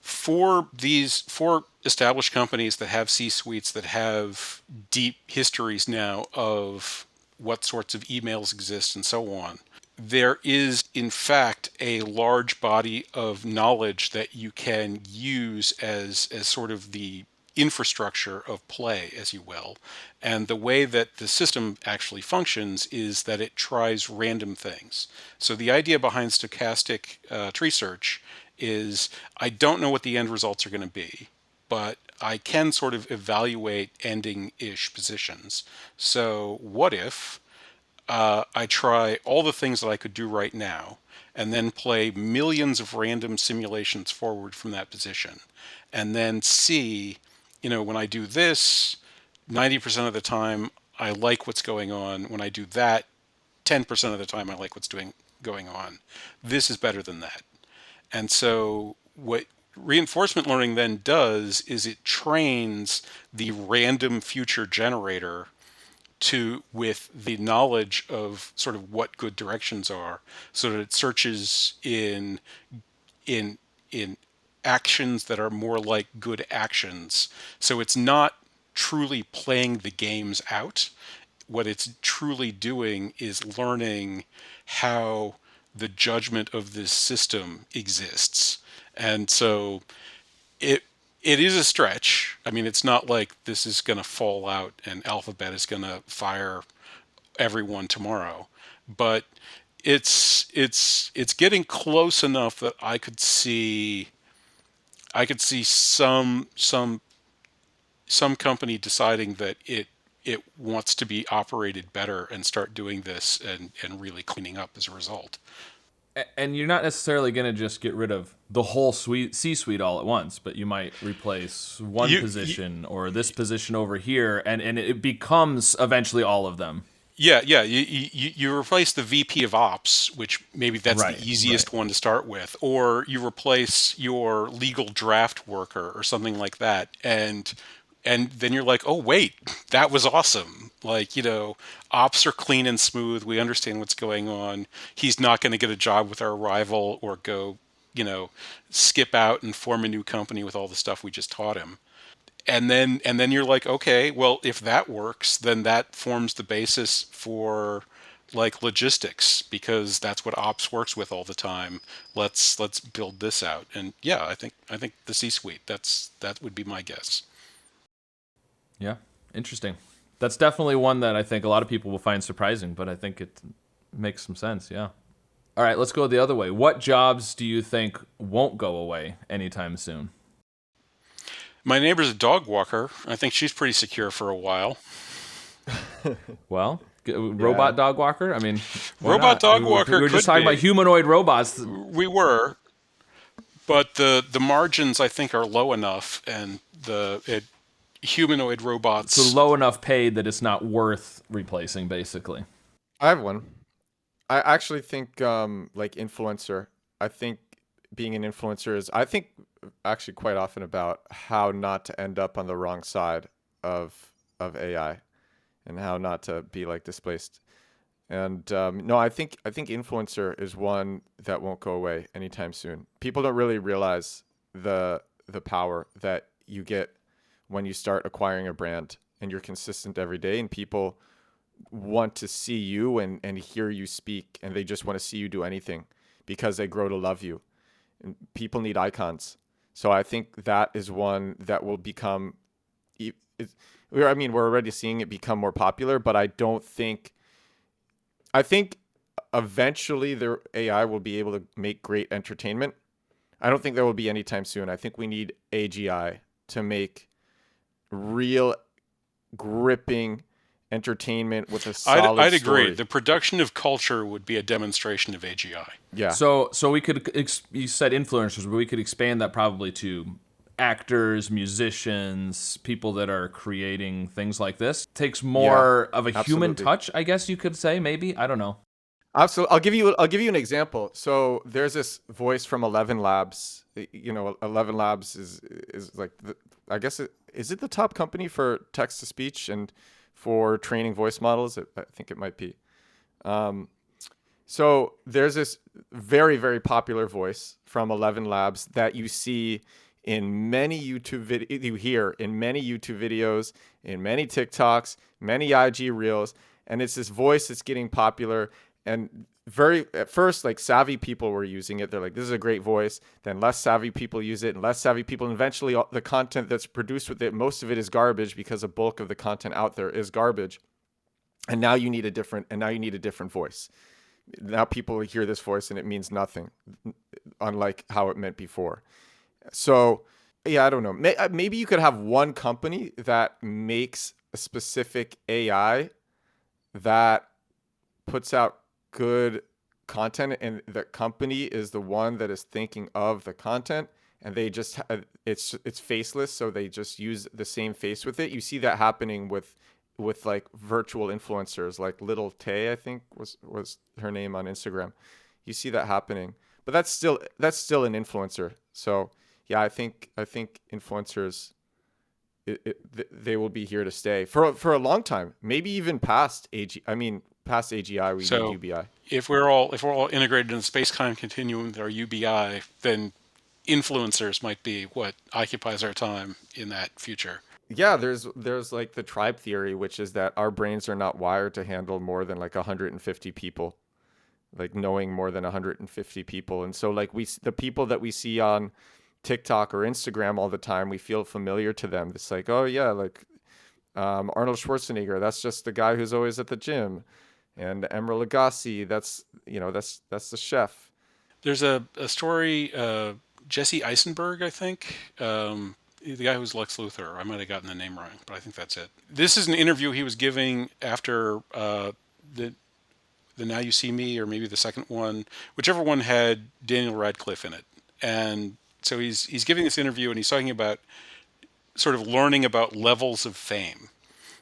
for established companies that have C-suites that have deep histories now of what sorts of emails exist and so on, there is in fact a large body of knowledge that you can use as sort of the infrastructure of play, as you will. And the way that the system actually functions is that it tries random things. So the idea behind stochastic tree search is I don't know what the end results are going to be, but I can sort of evaluate ending-ish positions. So what if I try all the things that I could do right now and then play millions of random simulations forward from that position and then see, when I do this, 90% of the time I like what's going on. When I do that, 10% of the time I like what's going on. This is better than that. And so what reinforcement learning then does is it trains the random future generator to with the knowledge of sort of what good directions are, so that it searches in in actions that are more like good actions. So it's not truly playing the games out. What it's truly doing is learning how the judgment of this system exists. And so it it is a stretch. I mean, it's not like this is going to fall out and Alphabet is going to fire everyone tomorrow, but it's getting close enough that I could see some company deciding that it wants to be operated better and start doing this and really cleaning up as a result. And you're not necessarily going to just get rid of the whole C-suite all at once, but you might replace one You position or this position over here, and it becomes eventually all of them. Yeah. You replace the VP of Ops, which maybe that's the Right, right. easiest one to start with, or you replace your legal draft worker or something like that, and then you're like, oh wait, that was awesome. Like, ops are clean and smooth. We understand what's going on. He's not going to get a job with our rival or go, skip out and form a new company with all the stuff we just taught him. And then you're like, okay, well, if that works, then that forms the basis for like logistics, because that's what ops works with all the time. Let's build this out. And yeah, I think the C-suite, that would be my guess. Yeah, interesting. That's definitely one that I think a lot of people will find surprising, but I think it makes some sense. Yeah. All right, let's go the other way. What jobs do you think won't go away anytime soon? My neighbor's a dog walker. I think she's pretty secure for a while. Well, Yeah. robot dog walker. I mean, why Robot not? dog We walker were just could talking about be. humanoid robots. We were, but the margins I think are low enough, and humanoid So robots. low enough paid that it's not worth replacing, basically. I have one. I actually think like influencer. I think being an influencer is I think actually quite often about how not to end up on the wrong side of AI and how not to be like displaced. And no, I think influencer is one that won't go away anytime soon. People don't really realize the power that you get when you start acquiring a brand and you're consistent every day, and people want to see you and hear you speak, and they just want to see you do anything because they grow to love you. And people need icons. So I think that is one that will become I mean, we're already seeing it become more popular, but I think eventually the AI will be able to make great entertainment. I don't think there will be anytime soon. I think we need AGI to make real gripping entertainment with a I'd, solid I'd agree. story. The production of culture would be a demonstration of AGI. Yeah. So we could you said influencers, but we could expand that probably to actors, musicians, people that are creating things like this. Takes Yeah. more of a human Absolutely. touch, I guess you could say. Maybe, I don't know. Absolutely. I'll give you an example. So there's this voice from 11 Labs. 11 Labs is like I guess is it the top company for text to speech and for training voice models? I think it might be. Um, so there's this very, very popular voice from 11 Labs that you see in many you hear in many YouTube videos, in many TikToks, many IG reels, and it's this voice that's getting popular. And very at first, like savvy people were using it. They're like, "This is a great voice." Then less savvy people use it, and less savvy people. And eventually, the content that's produced with it, most of it is garbage because a bulk of the content out there is garbage. And now you need a different voice. Now people hear this voice and it means nothing, unlike how it meant before. So yeah, I don't know. Maybe you could have one company that makes a specific AI that puts out good content, and the company is the one that is thinking of the content, and they just it's faceless, so they just use the same face with it. You see that happening with like virtual influencers, like Little Tay, I think was her name on Instagram. You see that happening, but that's still an influencer. So yeah, I think influencers, they will be here to stay for a long time, maybe even past AG. I mean, past AGI, we need So UBI. if we're all integrated in the space-time continuum with our UBI, then influencers might be what occupies our time in that future. Yeah, there's like the tribe theory, which is that our brains are not wired to handle more than like 150 people, like knowing more than 150 people. And so like the people that we see on TikTok or Instagram all the time, we feel familiar to them. It's like, oh yeah, like Arnold Schwarzenegger, that's just the guy who's always at the gym. And Emeril Lagasse, that's the chef. There's a story, Jesse Eisenberg, I think, the guy who's Lex Luthor. I might have gotten the name wrong, but I think that's it. This is an interview he was giving after the the Now You See Me, or maybe the second one, whichever one had Daniel Radcliffe in it. And so he's giving this interview, and he's talking about sort of learning about levels of fame.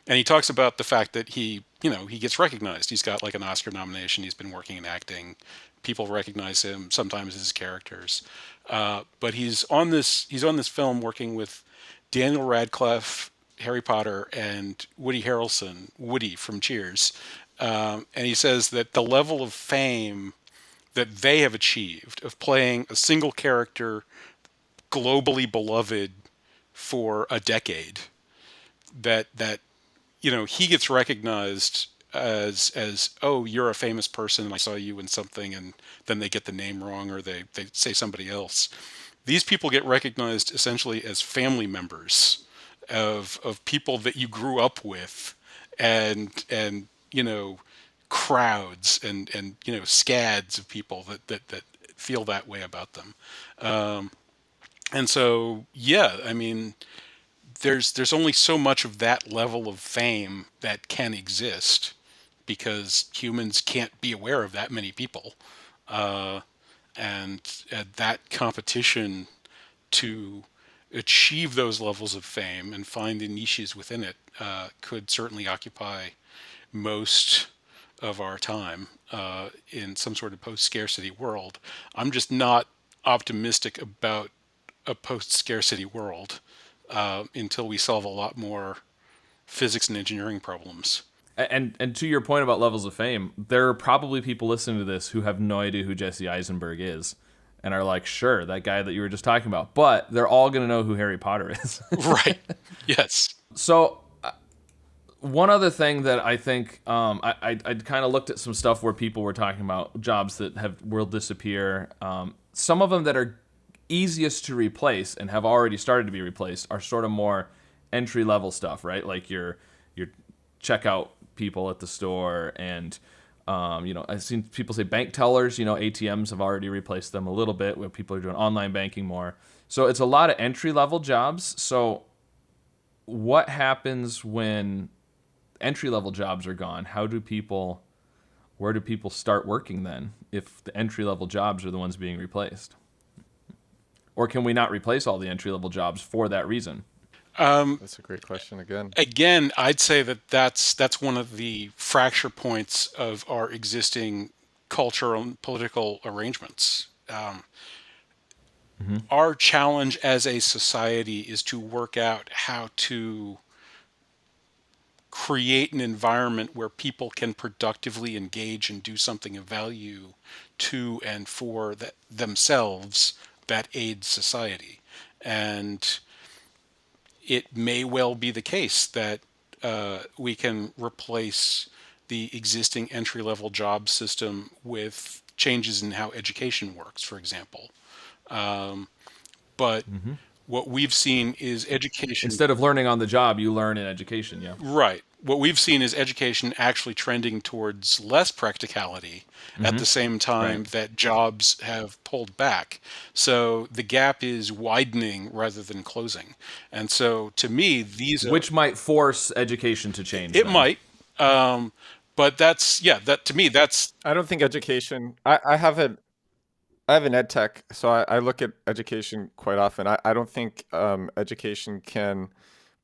And he talks about the fact that he gets recognized. He's got like an Oscar nomination. He's been working in acting. People recognize him sometimes as his characters. But he's on this film working with Daniel Radcliffe, Harry Potter, and Woody Harrelson, Woody from Cheers. And he says that the level of fame that they have achieved of playing a single character globally beloved for a decade, that he gets recognized as, oh, you're a famous person, I saw you in something, and then they get the name wrong, or they say somebody else. These people get recognized essentially as family members of people that you grew up with, and crowds, and scads of people that feel that way about them. And so, yeah, I mean, there's only so much of that level of fame that can exist, because humans can't be aware of that many people, and that competition to achieve those levels of fame and find the niches within it could certainly occupy most of our time in some sort of post-scarcity world. I'm just not optimistic about a post-scarcity world until we solve a lot more physics and engineering problems. And to your point about levels of fame, there are probably people listening to this who have no idea who Jesse Eisenberg is, and are like, sure, that guy that you were just talking about, but they're all going to know who Harry Potter is. Right. Yes. So one other thing that I think I kind of looked at some stuff where people were talking about jobs that will disappear. Some of them that are easiest to replace and have already started to be replaced are sort of more entry level stuff, right? Like your checkout people at the store, and I've seen people say bank tellers. ATMs have already replaced them a little bit, where people are doing online banking more. So it's a lot of entry level jobs. So what happens when entry level jobs are gone? Where do people start working then, if the entry level jobs are the ones being replaced? Or can we not replace all the entry level jobs for that reason? That's a great question again. Again, I'd say that's one of the fracture points of our existing cultural and political arrangements. Our challenge as a society is to work out how to create an environment where people can productively engage and do something of value to and for themselves that aids society. And it may well be the case that we can replace the existing entry level job system with changes in how education works, for example. But what we've seen is education. Instead of learning on the job, you learn in education, yeah. Right. what we've seen is education actually trending towards less practicality at the same Right. time that jobs have pulled back. So the gap is widening rather than closing. And so to me, these are, Which might force education to change it then. might, um, but that's, yeah, that to me, that's I don't think education. I have an ed tech, so I look at education quite often. I don't think education can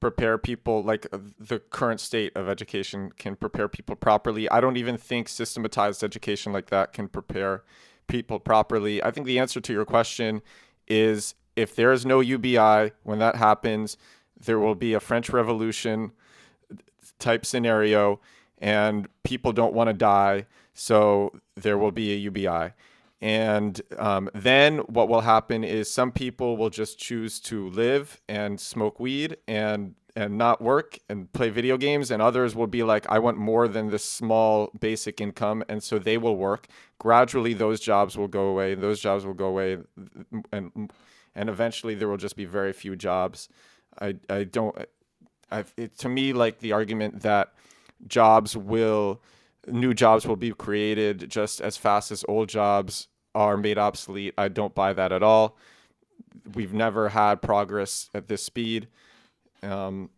prepare people like the current state of education can prepare people properly. I don't even think systematized education like that can prepare people properly. I think the answer to your question is if there is no UBI, when that happens, there will be a French Revolution type scenario, and people don't want to die, so there will be a UBI. And then what will happen is some people will just choose to live and smoke weed and not work and play video games, and others will be like, I want more than this small basic income, and so they will work. Gradually, those jobs will go away. Those jobs will go away, and eventually there will just be very few jobs. I don't to me, like the argument that jobs will new jobs will be created just as fast as old jobs are made obsolete. I don't buy that at all. We've never had progress at this speed, and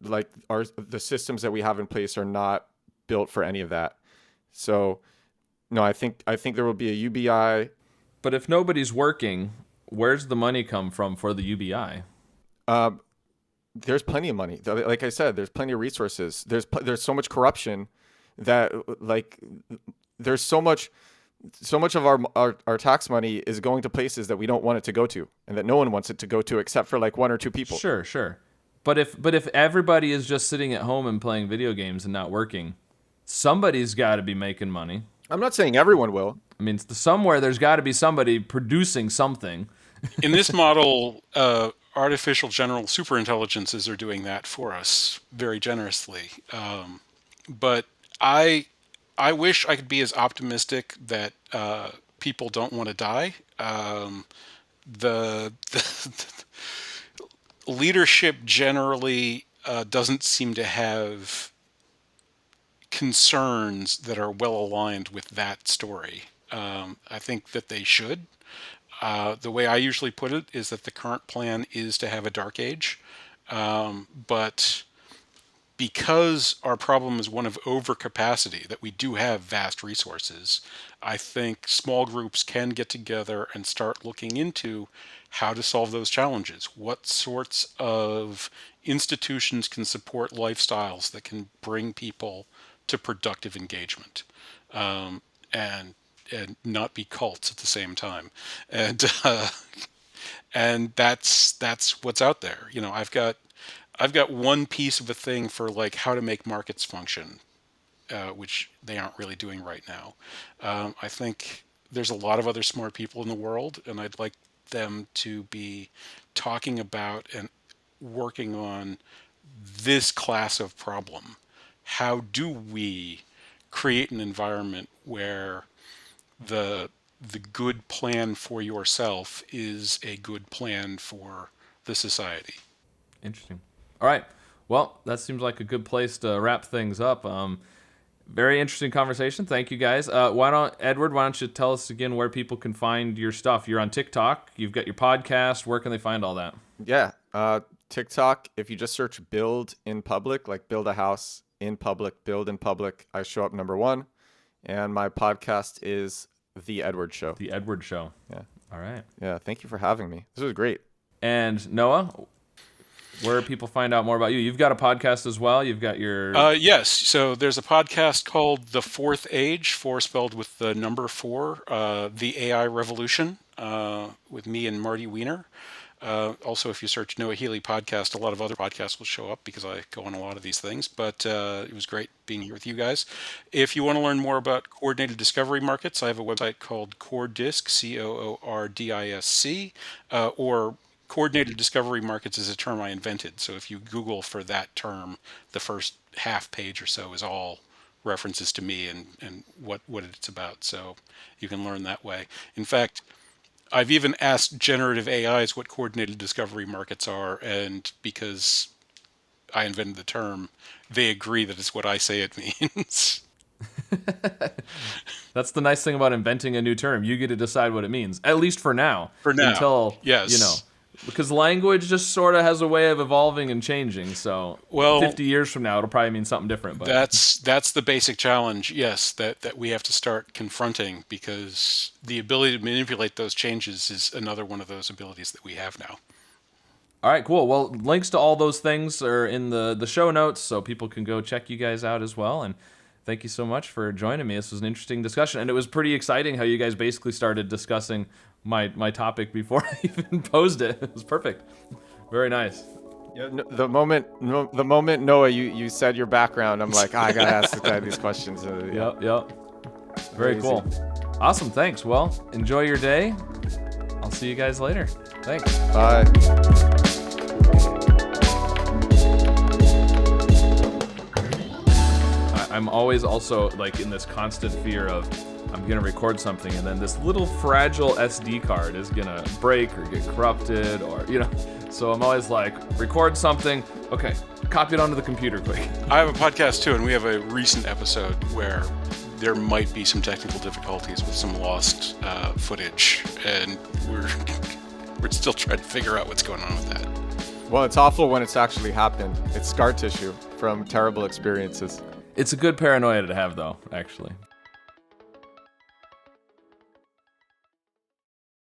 like the systems that we have in place are not built for any of that. So no, I think there will be a UBI. But if nobody's working, where's the money come from for the UBI? Um, there's plenty of money. Like I said, there's plenty of resources. There's so much corruption that like there's so much of our tax money is going to places that we don't want it to go to and that no one wants it to go to except for like one or two people. Sure, sure. But if everybody is just sitting at home and playing video games and not working, somebody's got to be making money. I'm not saying everyone will. I mean, somewhere there's got to be somebody producing something. in this model, artificial general superintelligences are doing that for us very generously. But I I wish I could be as optimistic that people don't want to die. The leadership generally doesn't seem to have concerns that are well aligned with that story. I think that they should. The way I usually put it is that the current plan is to have a dark age, but because our problem is one of overcapacity, that we do have vast resources, I think small groups can get together and start looking into how to solve those challenges. What sorts of institutions can support lifestyles that can bring people to productive engagement, and not be cults at the same time, and and that's what's out there. I've got one piece of a thing for like how to make markets function, which they aren't really doing right now. I think there's a lot of other smart people in the world, and I'd like them to be talking about and working on this class of problem. How do we create an environment where the the good plan for yourself is a good plan for the society? Interesting. All right. Well, that seems like a good place to wrap things up. Very interesting conversation. Thank you guys. Edward? Why don't you tell us again where people can find your stuff? You're on TikTok. You've got your podcast. Where can they find all that? Yeah. TikTok, if you just search build in public, like build a house in public, build in public, I show up number one. And my podcast is The Edward Show. The Edward Show. Yeah. All right. Yeah. Thank you for having me. This was great. And Noah, where people find out more about you? You've got a podcast as well. You've got your Yes. So there's a podcast called The Fourth Age, four spelled with the number four, The AI Revolution, with me and Marty Wiener. Also, if you search Noah Healy podcast, a lot of other podcasts will show up because I go on a lot of these things. But it was great being here with you guys. If you want to learn more about coordinated discovery markets, I have a website called CoorDisc, CoorDisc, or coordinated discovery markets is a term I invented. So if you Google for that term, the first half page or so is all references to me and what it's about. So you can learn that way. In fact, I've even asked generative AIs what coordinated discovery markets are, and because I invented the term, they agree that it's what I say it means. That's the nice thing about inventing a new term. You get to decide what it means, at least for now. For now, Until, yes. because language just sort of has a way of evolving and changing. So Well, 50 years from now, it'll probably mean something different. But that's the basic challenge, yes, that we have to start confronting, because the ability to manipulate those changes is another one of those abilities that we have now. all right, cool. Well, links to all those things are in the show notes, so people can go check you guys out as well. And thank you so much for joining me. This was an interesting discussion, and it was pretty exciting how you guys basically started discussing my topic before I even posed it. It was perfect. Very nice. Yeah, the moment Noah, you said your background, I'm like, I gotta ask the guy these questions. Yeah. Yep. Very Easy. cool. Awesome. Thanks. Well, enjoy your day. I'll see you guys later. Thanks. Bye. I'm always also like in this constant fear of I'm gonna record something and then this little fragile SD card is gonna break or get corrupted, or so I'm always like, record something, okay, copy it onto the computer quick. I have a podcast too, and we have a recent episode where there might be some technical difficulties with some lost footage, and we're still trying to figure out what's going on with that. Well, it's awful when it's actually happened. It's scar tissue from terrible experiences. It's a good paranoia to have though, actually.